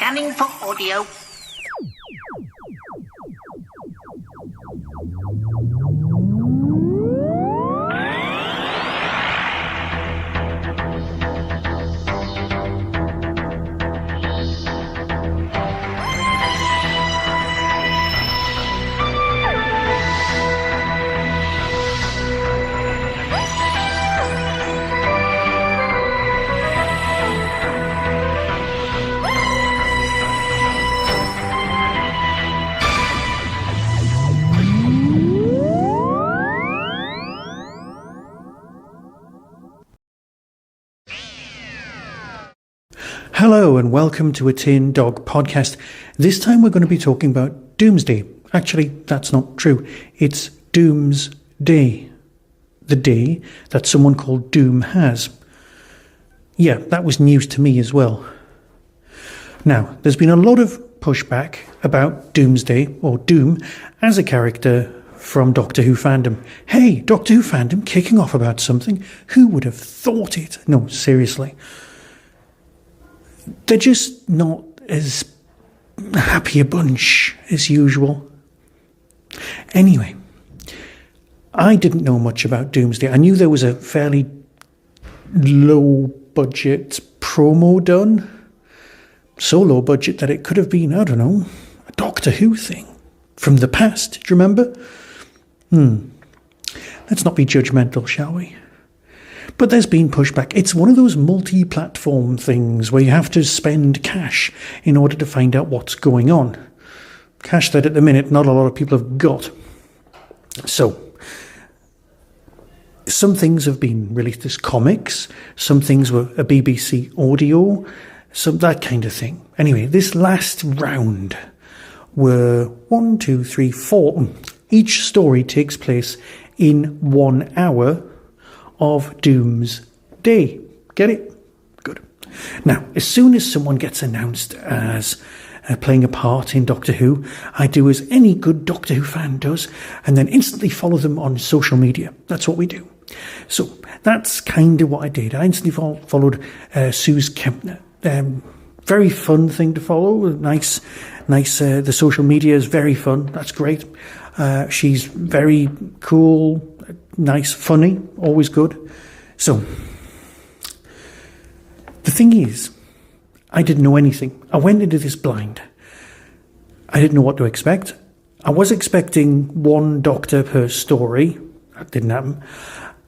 Scanning for audio. Hello and welcome to a Tin Dog podcast. This time we're going to be talking about Doomsday. Actually, that's not true. It's Doomsday. The day that someone called Doom has. Yeah, that was news to me as well. Now, there's been a lot of pushback about Doomsday, or Doom, as a character from Doctor Who fandom. Hey, Doctor Who fandom kicking off about something? Who would have thought it? No, seriously. They're just not as happy a bunch as usual. Anyway, I didn't know much about Doomsday. I knew there was a fairly low-budget promo done. So low budget that it could have been, I don't know, a Doctor Who thing from the past. Do you remember? Let's not be judgmental, shall we? But there's been pushback. It's one of those multi-platform things where you have to spend cash in order to find out what's going on. Cash that at the minute not a lot of people have got. So, some things have been released as comics, some things were a BBC audio, some that kind of thing. Anyway, this last round were 1, 2, 3, 4. Each story takes place in 1 hour of Doomsday. Get it? Good. Now, as soon as someone gets announced as playing a part in Doctor Who, I do as any good Doctor Who fan does, and then instantly follow them on social media. That's what we do. So, that's kind of what I did. I instantly followed Suze Kempner. Very fun thing to follow. Nice. The social media is very fun. That's great. She's very cool, nice, funny, always good. So, the thing is, I didn't know anything. I went into this blind. I didn't know what to expect. I was expecting one Doctor per story. That didn't happen.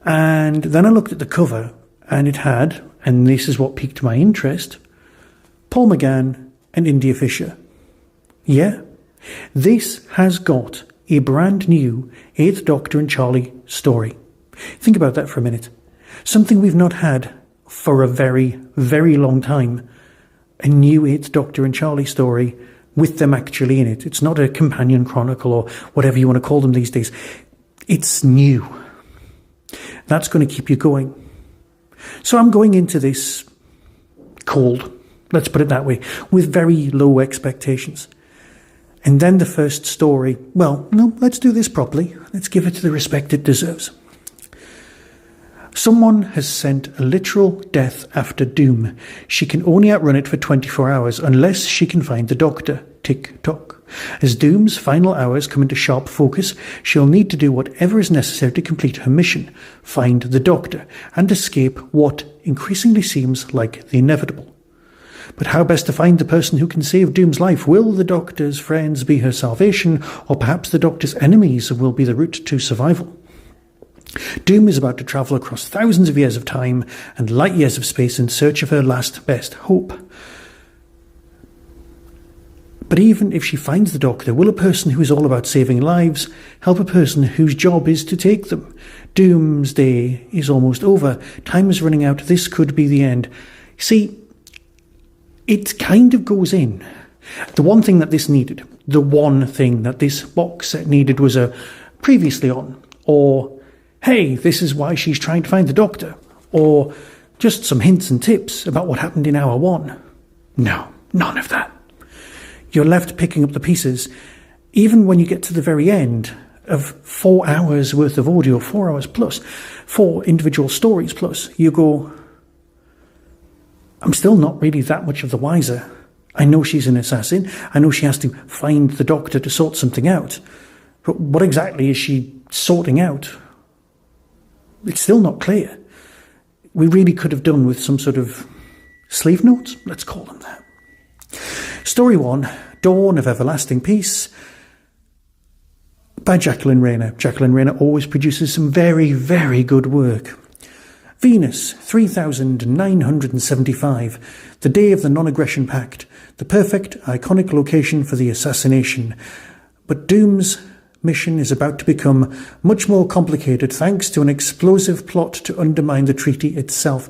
And then I looked at the cover, and it had, and this is what piqued my interest, Paul McGann and India Fisher. Yeah, this has got a brand new 8th Doctor and Charlie story. Think about that for a minute. Something we've not had for a very, very long time. A new 8th Doctor and Charlie story with them actually in it. It's not a companion chronicle or whatever you want to call them these days. It's new. That's going to keep you going. So I'm going into this cold, let's put it that way, with very low expectations. And then the first story, well, no, let's do this properly. Let's give it the respect it deserves. Someone has sent a literal death after Doom. She can only outrun it for 24 hours unless she can find the Doctor. Tick-tock. As Doom's final hours come into sharp focus, she'll need to do whatever is necessary to complete her mission, find the Doctor, and escape what increasingly seems like the inevitable. But how best to find the person who can save Doom's life? Will the Doctor's friends be her salvation, or perhaps the Doctor's enemies will be the route to survival? Doom is about to travel across thousands of years of time and light years of space in search of her last best hope. But even if she finds the Doctor, will a person who is all about saving lives help a person whose job is to take them? Doomsday is almost over. Time is running out. This could be the end. See, it kind of goes in. The one thing that this needed, the one thing that this box set needed was a previously on, or hey, this is why she's trying to find the Doctor, or just some hints and tips about what happened in hour 1. No, none of that. You're left picking up the pieces, even when you get to the very end of 4 hours worth of audio, 4 hours plus, 4 individual stories plus, you go, I'm still not really that much of the wiser. I know she's an assassin. I know she has to find the Doctor to sort something out. But what exactly is she sorting out? It's still not clear. We really could have done with some sort of sleeve notes, let's call them that. Story 1, Dawn of Everlasting Peace, by Jacqueline Rayner. Jacqueline Rayner always produces some very, very good work. Venus, 3975, the day of the non-aggression pact, the perfect, iconic location for the assassination. But Doom's mission is about to become much more complicated thanks to an explosive plot to undermine the treaty itself.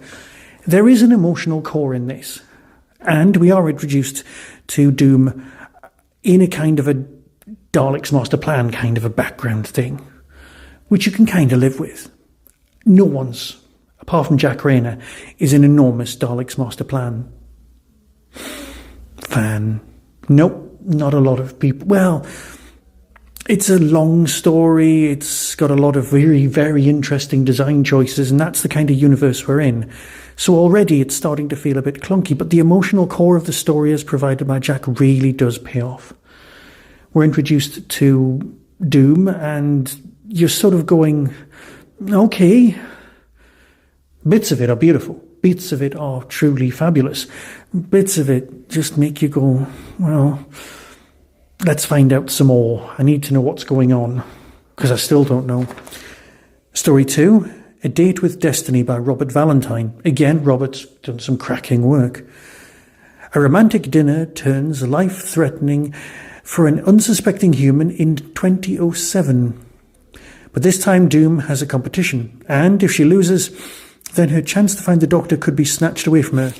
There is an emotional core in this, and we are introduced to Doom in a kind of a Dalek's master plan kind of a background thing, which you can kind of live with. No one's, apart from Jack Rayner, is an enormous Dalek's master plan fan. Nope, not a lot of people. Well, it's a long story, it's got a lot of very, very interesting design choices, and that's the kind of universe we're in. So already it's starting to feel a bit clunky, but the emotional core of the story as provided by Jack really does pay off. We're introduced to Doom, and you're sort of going, okay. Bits of it are beautiful. Bits of it are truly fabulous. Bits of it just make you go, well, let's find out some more. I need to know what's going on, because I still don't know. Story 2, A Date with Destiny by Robert Valentine. Again, Robert's done some cracking work. A romantic dinner turns life-threatening for an unsuspecting human in 2007. But this time Doom has a competition, and if she loses, then her chance to find the Doctor could be snatched away from her.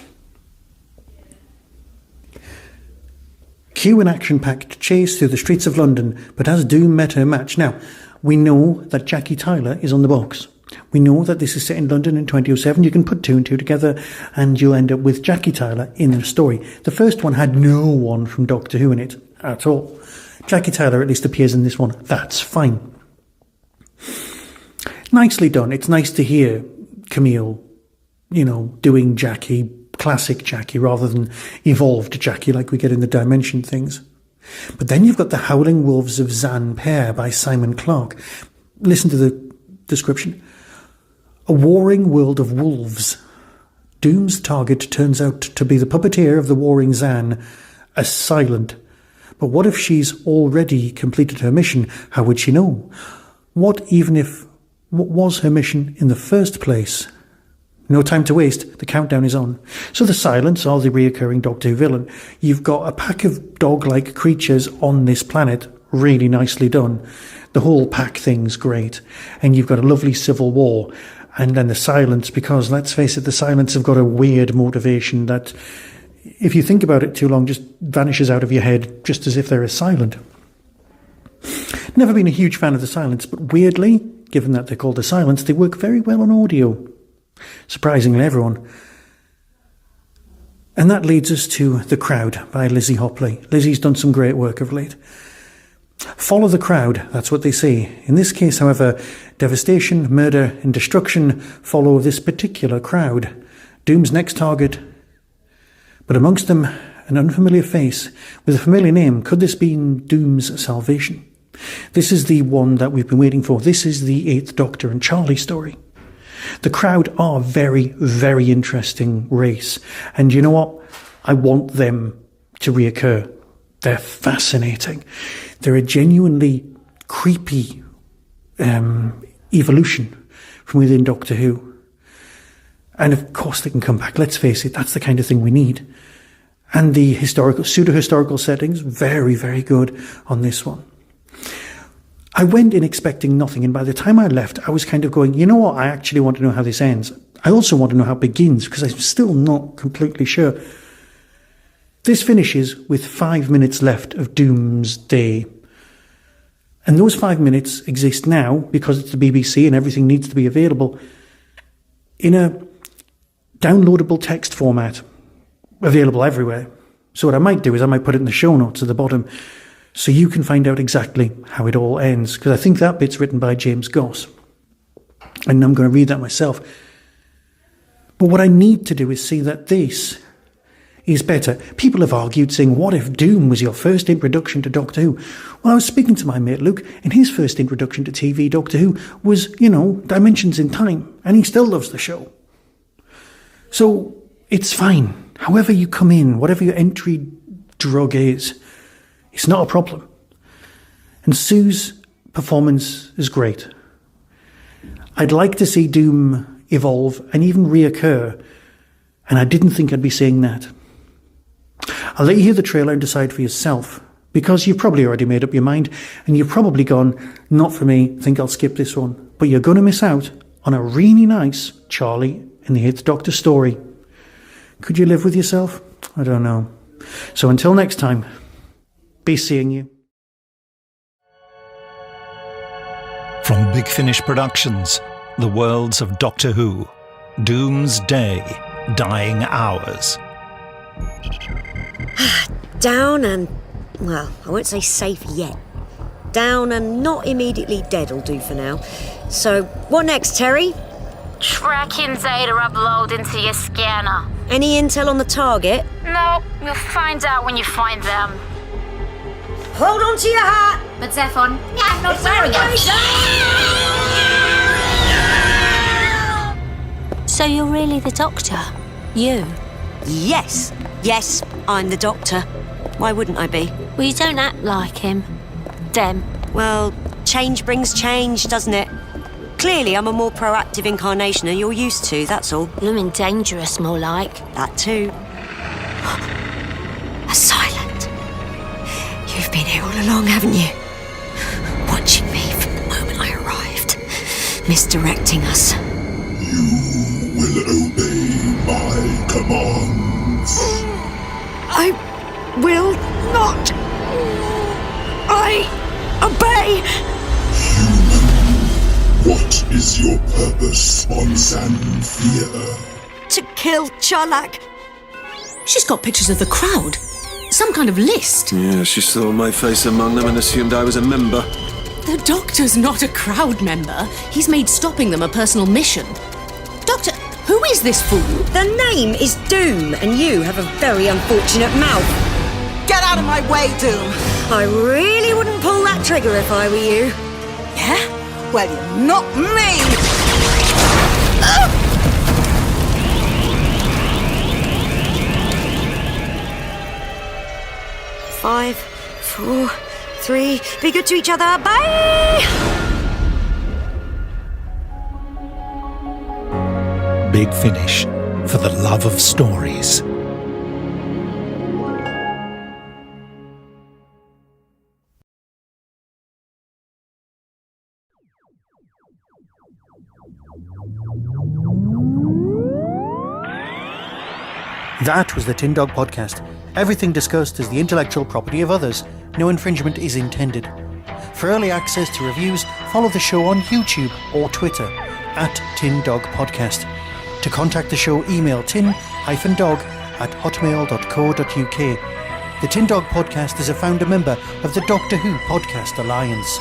Cue an action-packed chase through the streets of London, but has Doom met her match? Now, we know that Jackie Tyler is on the box. We know that this is set in London in 2007. You can put 2 and 2 together and you'll end up with Jackie Tyler in the story. The first one had no one from Doctor Who in it at all. Jackie Tyler at least appears in this one. That's fine. Nicely done. It's nice to hear Camille, doing Jackie, classic Jackie, rather than evolved Jackie like we get in the Dimension things. But then you've got The Howling Wolves of Zan Pear by Simon Clarke. Listen to the description. A warring world of wolves. Doom's target turns out to be the puppeteer of the warring Zan, a silent. But what if she's already completed her mission? How would she know? What was her mission in the first place? No time to waste, the countdown is on. So the Silents are the reoccurring Doctor Who villain. You've got a pack of dog-like creatures on this planet, really nicely done. The whole pack thing's great. And you've got a lovely civil war. And then the Silents, because let's face it, the Silents have got a weird motivation that, if you think about it too long, just vanishes out of your head, just as if they're a silent. Never been a huge fan of the Silents, but weirdly, given that they're called the Silents, they work very well on audio. Surprisingly, everyone. And that leads us to The Crowd by Lizzie Hopley. Lizzie's done some great work of late. Follow the crowd, that's what they say. In this case, however, devastation, murder and destruction follow this particular crowd. Doom's next target, but amongst them, an unfamiliar face with a familiar name. Could this be Doom's salvation? This is the one that we've been waiting for. This is the 8th Doctor and Charlie story. The Crowd are a very, very interesting race. And you know what? I want them to reoccur. They're fascinating. They're a genuinely creepy evolution from within Doctor Who. And of course they can come back. Let's face it, that's the kind of thing we need. And the pseudo-historical settings, very, very good on this one. I went in expecting nothing, and by the time I left, I was kind of going, you know what, I actually want to know how this ends. I also want to know how it begins, because I'm still not completely sure. This finishes with 5 minutes left of Doomsday. And those 5 minutes exist now, because it's the BBC and everything needs to be available, in a downloadable text format, available everywhere. So what I might do is I might put it in the show notes at the bottom, so you can find out exactly how it all ends, because I think that bit's written by James Goss. And I'm going to read that myself. But what I need to do is see that this is better. People have argued saying, what if Doom was your first introduction to Doctor Who? Well, I was speaking to my mate Luke, and his first introduction to TV Doctor Who was, Dimensions in Time, and he still loves the show. So, it's fine. However you come in, whatever your entry drug is, it's not a problem. And Sue's performance is great. I'd like to see Doom evolve and even reoccur, and I didn't think I'd be saying that. I'll let you hear the trailer and decide for yourself, because you've probably already made up your mind, and you've probably gone, not for me, think I'll skip this one. But you're going to miss out on a really nice Charlie and the 8th Doctor story. Could you live with yourself? I don't know. So until next time, be seeing you. From Big Finish Productions, the worlds of Doctor Who, Doomsday, Dying Hours. Down and, well, I won't say safe yet. Down and not immediately dead will do for now. So, what next, Terry? Tracking data upload into your scanner. Any intel on the target? No, you'll find out when you find them. Hold on to your hat! But Zephon, I'm not wearing it. So you're really the Doctor? You? Yes, I'm the Doctor. Why wouldn't I be? Well, you don't act like him. Them. Well, change brings change, doesn't it? Clearly, I'm a more proactive incarnation than you're used to, that's all. Blooming dangerous, more like. That too. Silent. You've been here all along, haven't you? Watching me from the moment I arrived. Misdirecting us. You will obey my commands. I will not. I obey. What is your purpose on Santhea? To kill Charlak. She's got pictures of the crowd. Some kind of list. Yeah, she saw my face among them and assumed I was a member. The Doctor's not a crowd member. He's made stopping them a personal mission. Doctor, who is this fool? The name is Doom, and you have a very unfortunate mouth. Get out of my way, Doom! I really wouldn't pull that trigger if I were you. Yeah? Well, you're not me! 5, 4, 3. Be good to each other. Bye! Big Finish, for the love of stories. That was the Tin Dog Podcast. Everything discussed is the intellectual property of others. No infringement is intended. For early access to reviews, follow the show on YouTube or Twitter @TinDogPodcast. To contact the show, email tin-dog@hotmail.co.uk. The Tin Dog Podcast is a founder member of the Doctor Who Podcast Alliance.